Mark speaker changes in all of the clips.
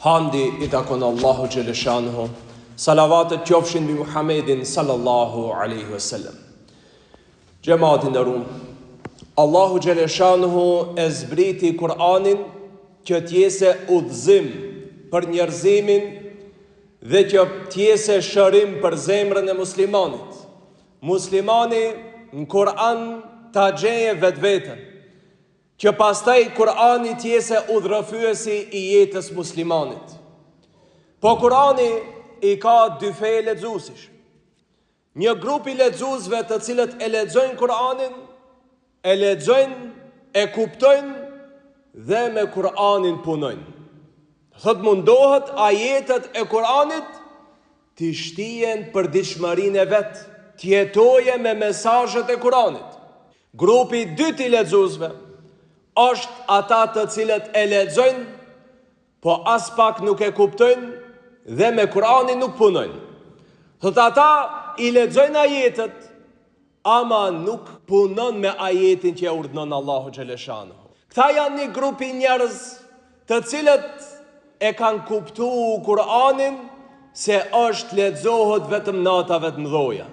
Speaker 1: Hamdi i takon Allahu Gjeleshanuhu, salavatet qofshin bi Muhammedin sallallahu aleyhi wasallam. Gjematin e rum, Allahu Gjeleshanuhu e zbriti Kur'anin që t'jese udhëzim për njerëzimin dhe që t'jese shërim për zemrën e muslimanit. Muslimani në Kur'an t'a gjeje vetë vetën, që pastaj Kur'ani t'jese udhërëfyesi i jetës muslimanit. Po Kur'ani i ka dy fe lexuesish. Një grup i lexuesve të cilët e lexojnë Kur'anin, e lexojnë, e kuptojnë dhe me Kur'anin punojnë. Thot mundohet ajetet e Kur'anit t'i shtijen për ditëshmërinë e vet, t'jetoje me mesazhet e Kur'anit. Grupi i dytë i lexuesve është ata të cilët e lexojnë, po as pak nuk e kuptojnë dhe me Kur'anin nuk punojnë. Thot ata i lexojnë ajetet, ama nuk punon me ajetin që e urdhënon Allahu Gjeleshanuhu. Këta janë një grupi njerëz të cilët e kanë kuptuar Kur'anin se është lexohet vetëm natave të mëdha.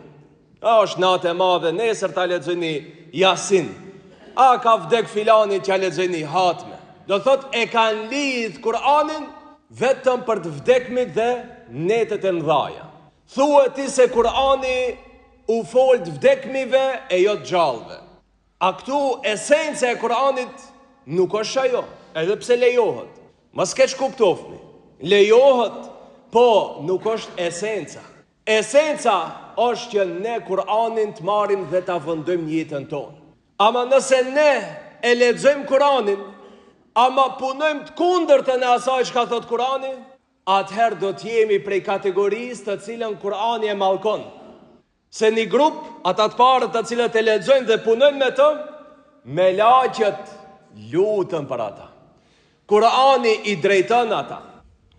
Speaker 1: Është natë e madhe, nesër ta lexojni Yasin. A ka vdek filani që a lexojni Hatme. Do thot e kanë lidh Kur'anin vetëm për të vdekmit dhe netet e mëdha. Thuhet ti se Kur'ani u fol të vdekmive e jo të gjallëve. A këtu esenca e Kur'anit nuk është ajo, edhe pse lejohet. Mos keq kuptofni. Lejohet, po nuk është esenca. Esenca është që ne Kur'anin të marrim dhe ta vendojmë në jetën tonë. Ama nëse ne e lexojmë Kur'anin, ama punojmë të kundërtën e asaj që ka thot Kur'ani, atëherë do t'jemi prej kategorisë të cilën Kur'ani e mallkon. Se një grup, ata të parët të cilët e lexojnë dhe punojnë me të, me laqet lutën për ata. Kur'ani i drejton ata,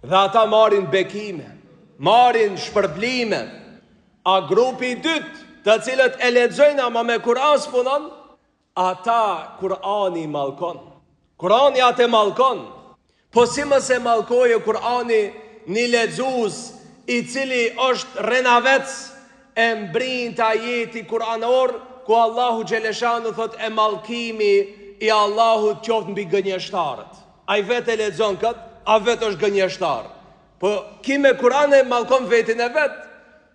Speaker 1: dhe ata marrin bekime, marrin shpërblime. A grupi i dytë, të cilët e lexojnë ama me Kur'an s'punon, ata Kur'ani mallkon. Kur'ani atë mallkon. Po si më se mallkoje Kur'ani një lexues i cili është renavec e mbrin të ajeti Kur'anor, ku Allahu Gjeleshanu thot e mallkimi i Allahut qoftë mbi gënjeshtarët. Ai vetë e lexon kët, a vetë është gënjeshtar. Po ki me Kur'an e mallkon vetin e vet.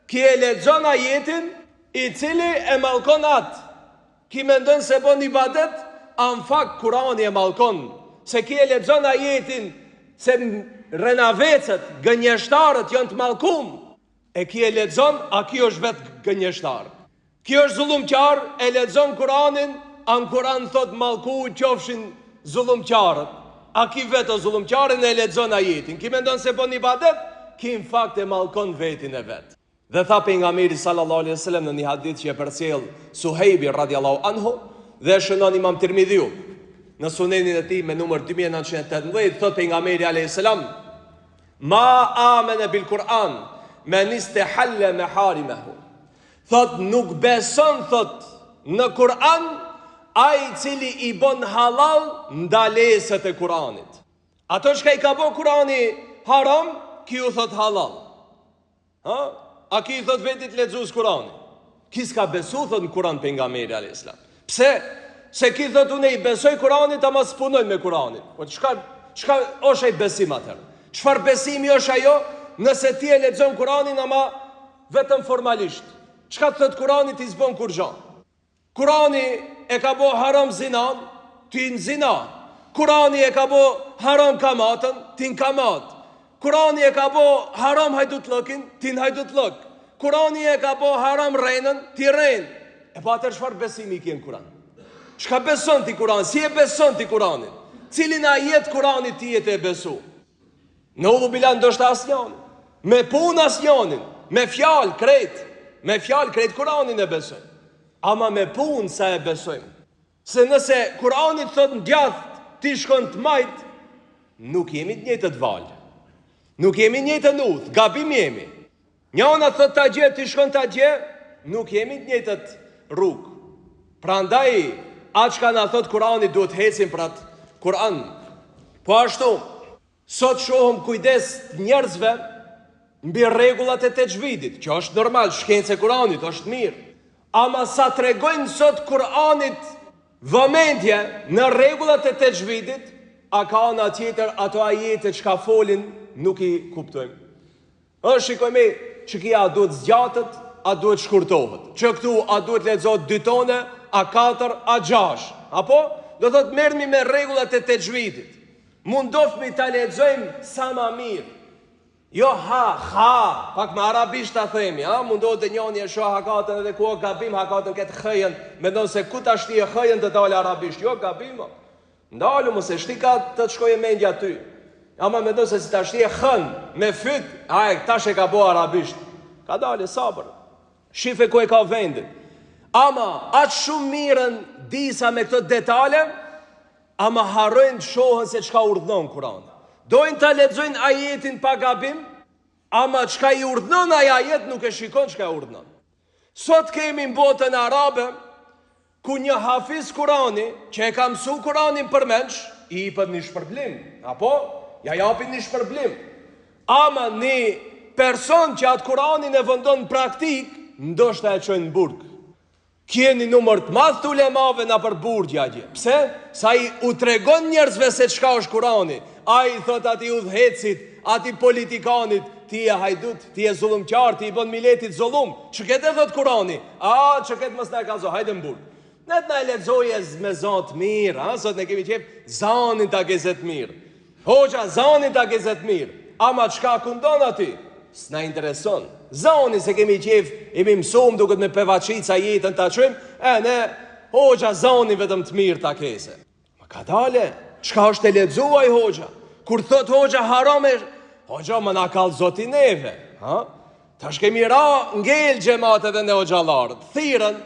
Speaker 1: Ki e lexon ajetin i cili e mallkon atë. Ki mendon se bon ibadet, në fakt Kur'ani e mallkon. Se ki e lexon ajetin se renavecët, gënjeshtarët janë të mallkum. E ki e lexon, a ki është vetë gënjeshtar. Ki është zullumqar, e lexon Kur'anin, në Kur'an thot mallku qofshin zullumqarët. A ki vetë zullumqarin e lexon ajetin. Ki mendon se bon ibadet, ki në fakt e mallkon vetin e vet. Dhe tha pejgamberi sallallahu alaihi wasallam në një hadith që e përcjell Suhejbi radiallahu anhu dhe shënon Imam Tirmidhiu në sunenin e tij me numër 2918, thot pejgamberi alayhis salam: Ma amana bil Kur'an man istahalla maharimahu. Thot nuk beson thot në Kur'an ai i cili i bën halal ndaleset e Kur'anit. Ato që i ka bën Kur'ani haram, ki u thot halal. Ha? A ki thot vetit lexues Kur'ani? Ki s'ka besu thot në Kur'an pejgamberi alayhis salam. Pse? Se ki thot unë i besoj Kur'anit ama s'punoj me Kur'anin. Po çka është ai besim atëherë? Çfarë besimi është ajo nëse ti e lexon Kur'anin ama vetëm formalisht? Çka thot Kur'ani ti s'bën kurrë? Kur'ani e ka bë haram zinan, ti në zina. Kur'ani e ka bë haram kamatën, ti në kamat. Kur'ani e ka bë haram hajdutlëkin, ti në hajdutlëk. Kur'ani e ka bë haram rrenën, ti rren. E po atër çfarë besimi ki në Kur'an? Çka beson ti Kur'an? Si e beson ti Kur'anin? Cilin ajet Kur'anit ti e besu? Në udhu bilan ndoshta asnjënin. Me punë asnjënin, me fjalë krejt. Me fjalë krejt Kur'anin e besojmë. Ama me punë sa e besojmë. Se nëse Kur'ani thot në djathtë ti shkon të majt, nuk jemi të njëjtët valë. Nuk jemi njëjtën udhë, gabim jemi. Njëna thot ta gje, ti shkon ta gje, nuk jemi të njëjtët rrugë. Prandaj atë çka na thot Kur'ani duhet hecim për atë Kur'an. Po ashtu, Sot shohëm kujdes njerëzve mbi rregullat e texhvidit. Kjo është normal, shkenca e Kuranit është mirë. Ama sa tregojnë sot Kuranit vëmendje në rregullat e texhvidit, a ka ana tjetër ato ajete që ka folin nuk i kuptojmë. Shikojme që kia a duhet zgjatët, a duhet shkurtohet. Që këtu a duhet lexohet 2 tone, a 4, a 6. Apo? Do thot merrni me rregullat e texhvidit. Mundofmi ta lexojmë sa më mirë. Jo pak me arabisht ta themi, mundohet të njëri e shoh hakatën edhe ku gabim hakatën këtë khëjën, mendon se ku ta shtije khëjën të dalë arabisht. Jo gabim. Ndalu mos e shti ka të shkojë mendja ty. Ama mendon se si ta shtije khën me fyt, tash e ka bo arabisht. Ka dalë sabër. Shife ku e ka vendin. Ama atë shumë mirën disa me këto detale, ama harrojnë të shohën se çka urdhnon Kurani. Dojnë ta lexojnë ajetin pa gabim, ama çka i urdhnon ai ajet nuk e shikon çka urdhnon. Sot kemi në botën arabe ku një hafiz Kurani që e ka mësu Kuranin përmendsh, i jepet një shpërblim, apo ja japin një shpërblim. Ama një person që atë Kuranin e vendon në praktik, ndoshta e çojnë në burg. Kjeni numër të madh të ulemave na për burgja atje. Pse? Sa i u tregon njerëzve se çka është Kurani. Ai thot ati udhëhecit, ati politikanit, ti e hajdut, ti e zullumqar, ti i bën miletit zullum. Çka këtë thot Kurani? Çka këtë mos na ka zo, hajde në burg. Ne të na e lexoje me zot mirë, sot ne kemi qef zanin ta gezet mirë. Hoxha zanin ta gezet mirë. Ama çka kundon ati? S'na intereson. Zoni se kemi qef, imi mësum duket me pevaqica jetën ta qëm, ne hoxha zoni vetëm të mirë ta kese. Ma ka dale, çka është e lexuaj hoxha? Kur thot hoxha haram e, hoxha më na kallë zoti neve. Tash kemi ra ngel xhamatet dhe në hoxhallarët. Thirrën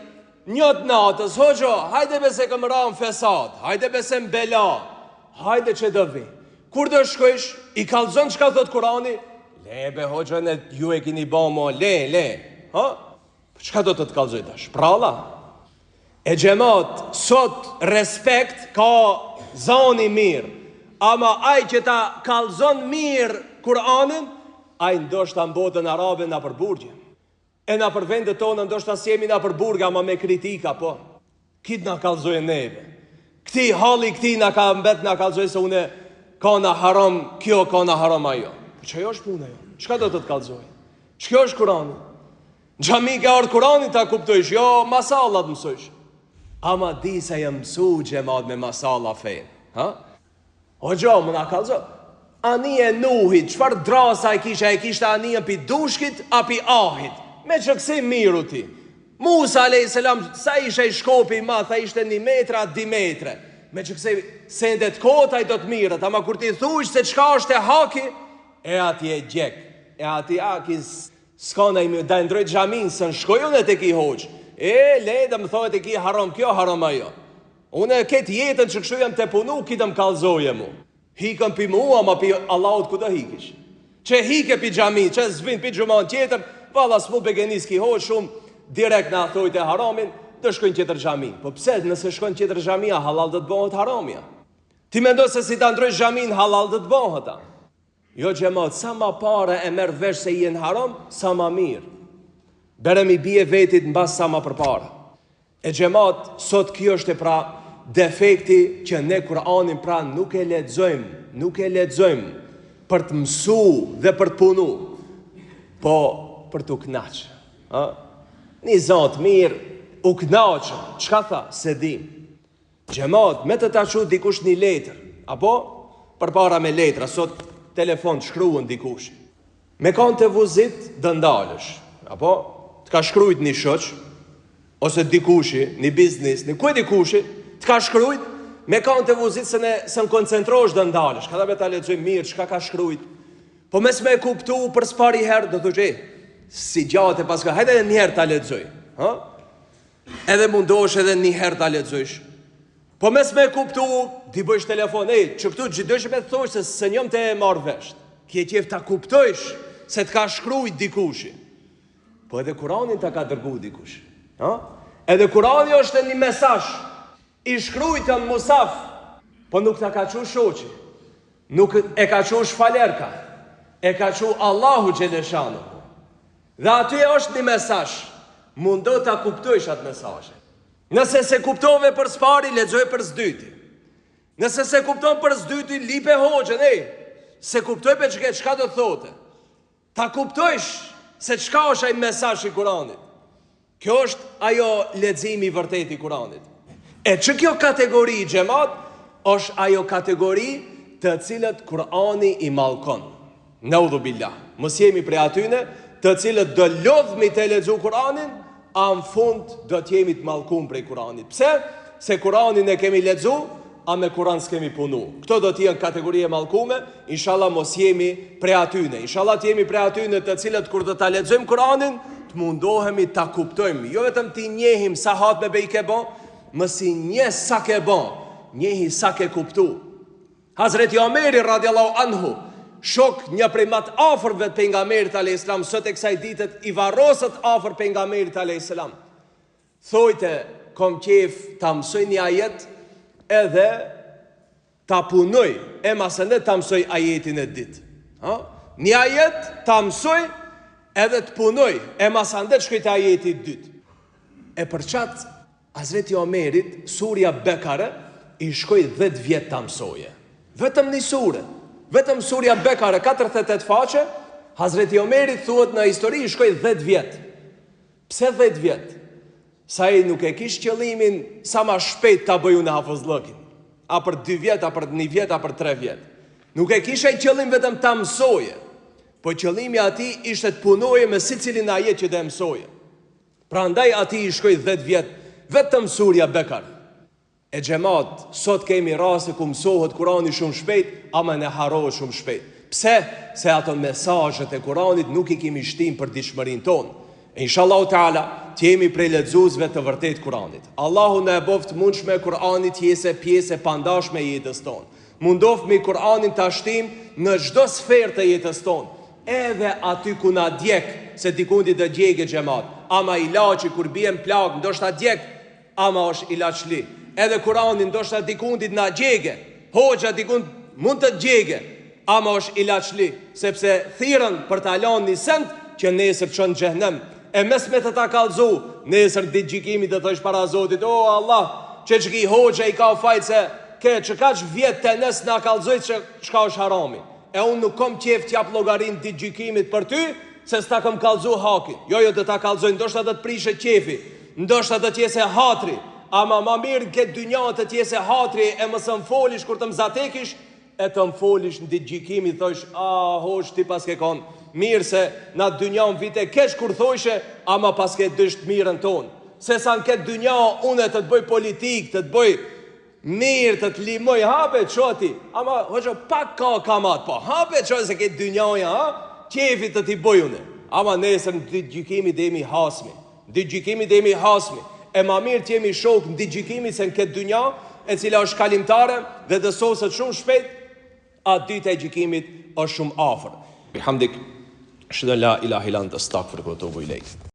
Speaker 1: njët natës, hoxha, hajde bese këm ra në fesad, hajde bese në bela, hajde që do vi. Kur do shkojsh, i kallëzon çka thot Kurani? Lebe, hoxha, ju e kini ba mo, le. Qka do të kallëzoj tash? Pralla? E gjemat, sot respekt ka zani mirë. Ama aj që ta kallëzon mirë Kur'anin, aj ndoshta në botën arabe na për burgje. E na për vendet tonë ndoshta s'jemi na për burgë, ama me kritika, po. Kitë na kallëzoj neve. Këti halli këti na ka mbet na kallëzoj se une ka na haram kjo, ka na haram ajo. Që jo është puna jo? Qka do të kallëzoj? Që është Kurani? Në xhami ka ardhur Kurani ta kuptojsh, jo masallat mësojsh. Ama di se jam mësu xhamat me masalla fejnë. O gjo, më na kallëzoj. Anije Nuhit, qëfar drasa e kishte anije pi dushkit, a pi ahit. Me që kësi miru ti. Musa a.s. sa ishe i shkopi ma, tha ishte 1 metra, 2 metre. Me që kësi sendet kota i do të mirët, ama kur ti thush se qka është e haki, e ati e gjek, e ati s'kona imi da ndrojt xhamin, së në shkojun e të ki hoq, le dhe më thojt e ki haram kjo, haram ajo. Une ketë jetën që kështu jam të punu, kitë më kalzoje mu. Hikën pi mu, ama pi Allahut ku të hikish. Që hike pi xhamin, që zvin pi gjuman tjetër, valla s'mu begenis ki hoq shumë, direkt në thojt e haramin, të shkojnë tjetër xhamin. Po pse, nëse shkojnë tjetër xhamia, halal dhe të bëhet haramja. Ti mendo se si ta ndrojt xhamin, halal dhe të bëhet ta. Jo xhamat, sa ma pare e merë vesh se jenë haram, sa ma mirë. Berem i bie vetit në bas sa ma për para. E xhamat, sot kjo është e pra defekti që ne Kur'anin pra nuk e lexojmë për të mësu dhe për të punu, po për të knaqë. Një zotë mirë, u knaqë, qka tha, se dim. Xhamat, me të ta qu dikush një letër, apo për para me letra, sot telefon të shkruën dikush. Me kanë të vuzit dë ndalësh, apo të ka shkrujt një shoq, ose dikushi, një biznis, një kuj dikushi, të ka shkrujt, me kanë të vuzit se në koncentrosh dë ndalësh, ka da me ta lexoj mirë, çka ka shkrujt. Po mes me kuptu për s'pari herë, do të që, si gjatë e paska, hajde edhe një herë ta lexoj, edhe mundosh edhe një herë ta lexojsh. Po mes me kuptu, ti bëjsh telefon, që këtu gjithdojsh me të thosh se së njëm të e marrë vesht. Kje qef ta kuptojsh se të ka shkrujt dikushi. Po edhe Kurani ta ka dërgu dikush. Edhe Kurani është një mesazh i shkrujtën musaf, po nuk ta ka qu shoqi. Nuk e ka qu shfalerka, e ka qu Allahu Gjeleshanu. Dhe aty është një mesazh, mundo ta kuptojsh atë mesazh. Nëse se kuptove për spari, lexoj për s'dyti. Nëse se kupton për s'dyti, lipe hoxhën, se kuptoj për çka do thotë. Ta kuptojsh se çka është ai mesazh i Kuranit. Kjo është ajo leximi i vërtetë i Kuranit. E që kjo kategori xhamat është ajo kategori të cilët Kurani i mallkon. Naudhu billah. Mos jemi prej atyne të cilët do lodhmi të lexu Kuranin, a në fund do të jemi të mallkuar prej Kuranit. Pse? Se Kuranin e kemi lexu, a me Kuran s'kemi punu. Këto do të jenë kategori e mallkume, inshallah mos jemi prej atyne. Inshallah të jemi prej atyne të cilët kur do ta lexojmë Kuranin, të mundohemi ta kuptojmë. Jo vetëm të njehim sa hat me bej ke bon, mos i njeh sa ke bon, njehi sa ke kuptu. Hazreti Omeri radiallahu anhu, shok një prej më të afërve të pejgamberit alayhis salam, sot e kësaj ditët i varrosët afër pejgamberit alayhis salam. Thojte, kom qef ta mësoj një ajet edhe ta punoj, e masëndet ta mësoj ajetin e ditë. Një ajet ta mësoj edhe të punoj, e masëndet shkoj të ajetit dytë. E për qatë, Hazreti Omerit, surja Bekare, i shkoj 10 vjetë ta mësoje. Vetëm një surë, vetëm surja Bekare, 48 faqe, Hazreti Omerit thuhet në histori i shkoj 10 vjetë. Pse 10 vjetë? Sa i nuk e kish qëllimin sa ma shpejt ta bëju në hafuzllëkin. A për 2 vjetë, a për 1 vjetë, a për 3 vjetë. Nuk e kish e qëllim vetëm ta mësoje, po qëllimi ati ishte të punoje me si cilin ajet që dhe mësoje. Pra ndaj ati i shkoj 10 vjetë, vetëm surja Bekar. E xhamat, sot kemi rase ku mësohet Kurani shumë shpejt, ama ne harrohet shumë shpejt. Pse? Se ato mesazhet e Kuranit nuk i kemi shtim për ditëshmërinë tonë. Inshallah Teala, të jemi prej lexuesve të vërtet Kuranit. Allahu na e boft mundshme Kuranit jese pjesë e pandashme e jetës tonë. Mundofmi Kuranin ta shtim në çdo sferë të jetës tonë. Edhe aty ku na djeg, se dikundi do djegë xhamat, ama ilaçi kur bien plagë ndoshta djeg, ama është ilaçli. Edhe Kurani ndoshta dikundit na djegë, hoxha dikund mund të djegë, ama është ilaçli, sepse thirrën për ta lënë një send që nesër çon në xhenem. E mes me të ta kallëzu, nesër ditë gjykimit do thosh para Zotit, o Allah, ç'ki hoxha i ka fajt se ke çkaç vjet të nes na kallëzoj çka është harami. E unë nuk kom qef t'jap llogarin ditë gjykimit për ty, se s'ta kom kallëzu hakin. Jo, do ta kallëzoj, ndoshta do të prishe qefi, ndoshta do t'jese hatri, ama ma mirë këtë dynja të t'jese hatri e mësë më folish kur të më zatekish, e të më folish në ditë gjykimit, thosh, hosh, ti pas ke konë, mirë se na dynja në vite kesh kur thoshe, ama pas ke dysht mirën tonë. Se sa në këtë dynja unë të të bëj politik, të të bëj mirë, të të limoj, hape qoti, ama hoqo pak ka kamat, po hape qoti se këtë dynjaja, qefit të t'i bëjune. Ama nesër në ditë gjykimit dhe jemi hasmi, ditë gjykimit dhe jemi hasmi, e ma mirë t'jemi shok në ditë gjykimit se në këtë dynja, e cila është kalimtare dhe dësosët shumë shpejt, atë ditë e gjykimit është shumë afër. Bihamdik, shëdën la ilaha illa anta astaghfiruka wa atubu ilejk.